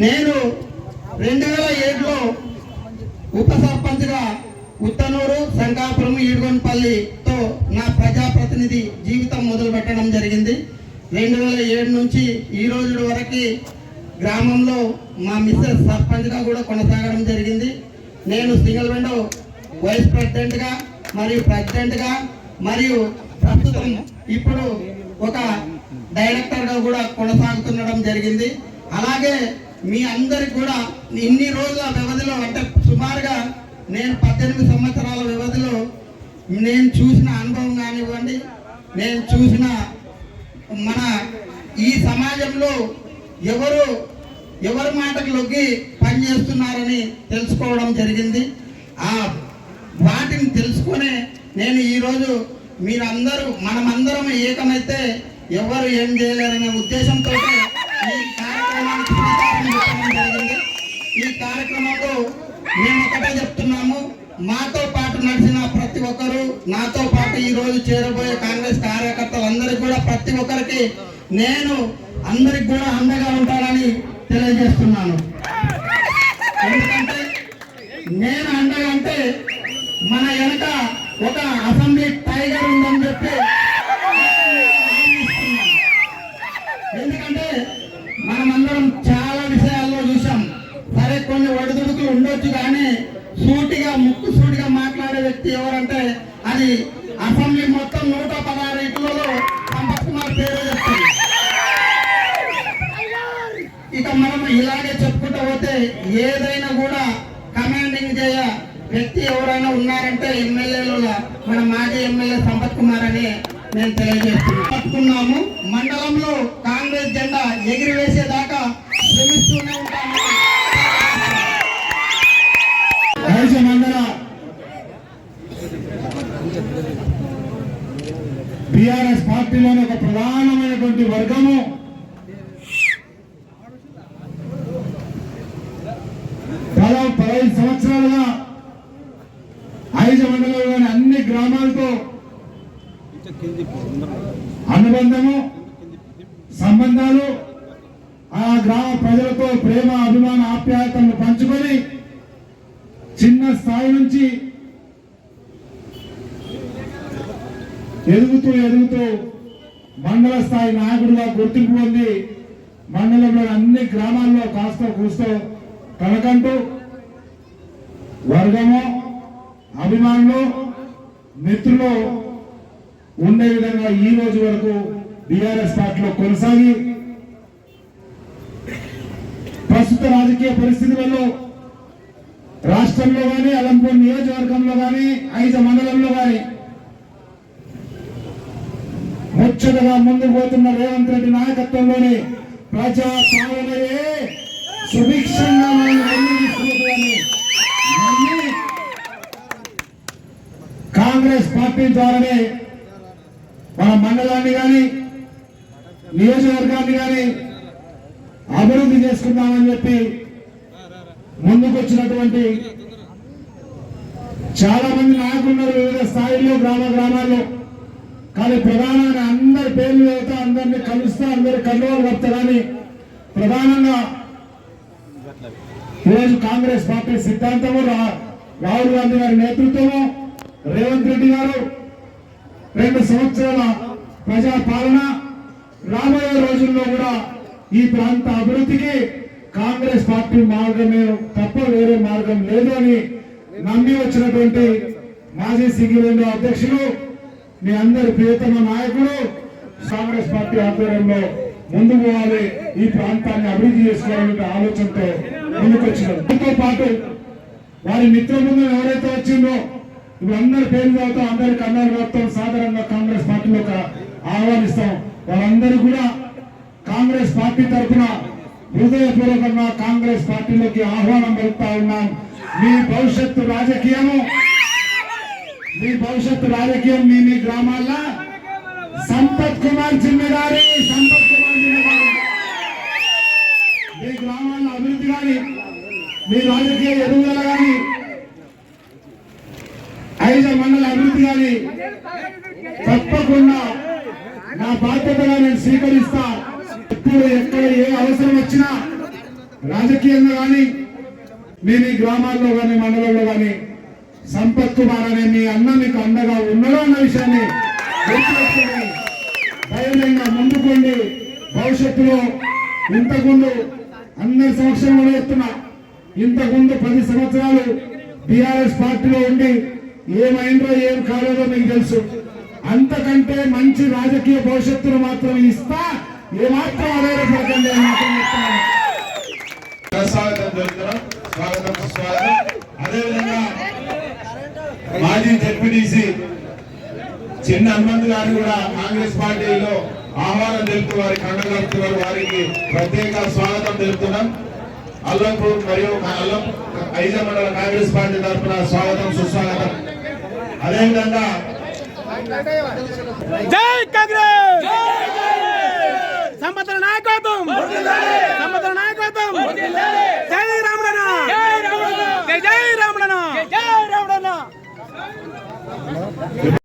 నేను 2007లో ఉప సర్పంచ్గా ఉత్తనూరు, శంకాపురం, ఈడుగొండపల్లితో నా ప్రజాప్రతినిధి జీవితం మొదలు పెట్టడం జరిగింది. 2007 నుంచి ఈ రోజు వరకు గ్రామంలో మా మిస్సెస్ సర్పంచ్గా కూడా కొనసాగడం జరిగింది. నేను సింగిల్ విండో వైస్ ప్రెసిడెంట్గా మరియు ప్రెసిడెంట్గా మరియు ప్రస్తుతం ఇప్పుడు ఒక డైరెక్టర్గా కూడా కొనసాగుతుండడం జరిగింది. అలాగే మీ అందరికి కూడా ఇన్ని రోజుల వ్యవధిలో అంటే సుమారుగా నేను 18 సంవత్సరాల వ్యవధిలో నేను చూసిన అనుభవం కానివ్వండి, నేను చూసిన మన ఈ సమాజంలో ఎవరి మాటకు లొగ్గి పనిచేస్తున్నారని తెలుసుకోవడం జరిగింది. ఆ వాటిని తెలుసుకునే నేను ఈరోజు మీరందరూ మనమందరం ఏకమైతే ఎవరు ఏం చేయలేరనే ఉద్దేశంతో ఈ కార్యక్రమానికి జరిగింది. ఈ కార్యక్రమంలో మేము ఒకటే చెప్తున్నాము, మాతో పాటు నడిచిన ప్రతి ఒక్కరు, నాతో పాటు ఈ రోజు చేరబోయే కాంగ్రెస్ కార్యకర్తలందరికీ కూడా ప్రతి ఒక్కరికి నేను అందరికి కూడా అండగా ఉంటానని తెలియజేస్తున్నాను. ఎందుకంటే నేను అండగా అంటే మన వెనక ఒక అసెంబ్లీ టైగర్ ఉందని చెప్పి, ఎందుకంటే మనమందరం చాలా విషయాల్లో చూసాం. సరే కొన్ని ఒడిదుడుకులు ఉండొచ్చు, కానీ ముక్కు సూటిగా మాట్లాడే వ్యక్తి ఎవరంటే అది అసెంబ్లీ మొత్తం 116 ఇళ్లలో సంపత్ కుమార్ పేరు చెప్తుంది. ఇక మనం ఇలాగే చెప్పుకుంటూ పోతే ఏదైనా కూడా కమాండింగ్ చేయ వ్యక్తి ఎవరైనా ఉన్నారంటే ఎమ్మెల్యేలో మన మాజీ ఎమ్మెల్యే సంపత్ కుమార్ అని నేను తెలియజేస్తున్నాము. మండలంలో కాంగ్రెస్ జెండా ఎగిరివేసేదాకా శ్రమిస్తూనే ఉంటాము. మండల టిఆర్ఎస్ పార్టీలోని ఒక ప్రధానమైనటువంటి వర్గము దాదాపు 15 సంవత్సరాలుగా ఐజ మండలంలోని అన్ని గ్రామాలతో అనుబంధము, సంబంధాలు, ఆ గ్రామ ప్రజలతో ప్రేమ, అభిమాన, ఆప్యాయతలను పంచుకొని చిన్న స్థాయి నుంచి ఎదుగుతూ మండల స్థాయి నాయకుడిగా గుర్తింపు పొంది మండలంలో అన్ని గ్రామాల్లో కాస్త కూస్తో తనకంటూ వర్గము, అభిమానులు, మిత్రులు ఉండే విధంగా ఈ రోజు వరకు బీఆర్ఎస్ పార్టీలో కొనసాగి ప్రస్తుత రాజకీయ పరిస్థితులలో రాష్ట్రంలో కానీ, అలంపూర్ నియోజకవర్గంలో కానీ, ఐజ మండలంలో కానీ ముచ్చటగా ముందుకు పోతున్న రేవంత్ రెడ్డి నాయకత్వంలోని ప్రజా పాలనయే సుభిక్షంగా కాంగ్రెస్ పార్టీ ద్వారానే మన మండలాన్ని కానీ, నియోజకవర్గాన్ని కానీ అభివృద్ధి చేసుకుందామని చెప్పి ముందుకు వచ్చినటువంటి చాలా మంది నాయకులు ఉన్నారు వివిధ స్థాయిల్లో, గ్రామాల్లో. కానీ ప్రధానంగా అందరి పేర్లు చెబుతా, అందరినీ కలుస్తా, అందరి కండువాలు కప్తా. కానీ ప్రధానంగా ఈరోజు కాంగ్రెస్ పార్టీ సిద్ధాంతము, రాహుల్ గాంధీ గారి నేతృత్వము, రేవంత్ రెడ్డి గారు 2 సంవత్సరాల ప్రజా పాలన, రాబోయే రోజుల్లో కూడా ఈ ప్రాంత అభివృద్ధికి కాంగ్రెస్ పార్టీ మార్గమే తప్ప వేరే మార్గం లేదు అని నమ్మి వచ్చినటువంటి మాజీ సింగిల్ విండో అధ్యక్షులు మీ అందరి ప్రియతమ నాయకుడు కాంగ్రెస్ పార్టీ ఆధ్వర్యంలో ముందు పోవాలి, ఈ ప్రాంతాన్ని అభివృద్ధి చేసుకోవాలనే ఆలోచనతో ముందుకొచ్చినారు. దీంతో పాటు వారి మిత్ర బృందం ఎవరైతే వచ్చిందో ఇప్పుడు అందరి పేర్లు చదువుతాం, అందరి కన్నాలు మొత్తం సాధారణంగా కాంగ్రెస్ పార్టీలోకి ఆహ్వానిస్తాం. వారందరూ కూడా కాంగ్రెస్ పార్టీ తరఫున హృదయపూర్వకంగా కాంగ్రెస్ పార్టీలోకి ఆహ్వానం పలుకుతా ఉన్నాం. మీ భవిష్యత్తు రాజకీయం మీ మీ గ్రామాల్లో సంపత్ కుమార్ జిమ్మేదారి. మీ గ్రామాల్లో అభివృద్ధి కానీ, మీ రాజకీయ ఎదుగుదల కానీ, 5 మండల అభివృద్ధి కానీ తప్పకుండా నా బాధ్యతగా నేను స్వీకరిస్తా. ఎప్పుడు ఎక్కడ ఏ అవసరం వచ్చినా రాజకీయంగా కానీ, మీ గ్రామాల్లో కానీ, మండలంలో కానీ సంపత్ కుమార్ అనే మీ అన్న మీకు అండగా ఉన్నాడు అన్న విషయాన్ని గుర్తుపెట్టుకుని ధైర్యంగా ముందుకోండి. భవిష్యత్తులో ఇంతకుముందు అందరి సమక్షంలో చెప్తున్నా, ఇంతకుముందు 10 సంవత్సరాలు టిఆర్ఎస్ పార్టీలో ఉండి ఏమైందో ఏం కాలేదో మీకు తెలుసు. అంతకంటే మంచి రాజకీయ భవిష్యత్తును మాత్రం ఇస్తా, ఏమాత్రం ఆధారపడకండి అని మాత్రం చెప్తాను. అదేవిధంగా మాజీ జెడ్పీటీసీ చిన్న హనుమంత్ గారిని కూడా కాంగ్రెస్ పార్టీలో ఆహ్వానం తెలుపుతూ వారి కండగలుపుతున్నారు. వారికి ప్రత్యేక స్వాగతం తెలుపుతున్నాం. అల్లంపూర్ మరియు ఐజ మండల కాంగ్రెస్ పార్టీ తరఫున స్వాగతం, సుస్వాగతం. అదేవిధంగా జై కాంగ్రెస్, సంపద నాయకత్వం, జై రామడన, జై రామడన, జై రామడన.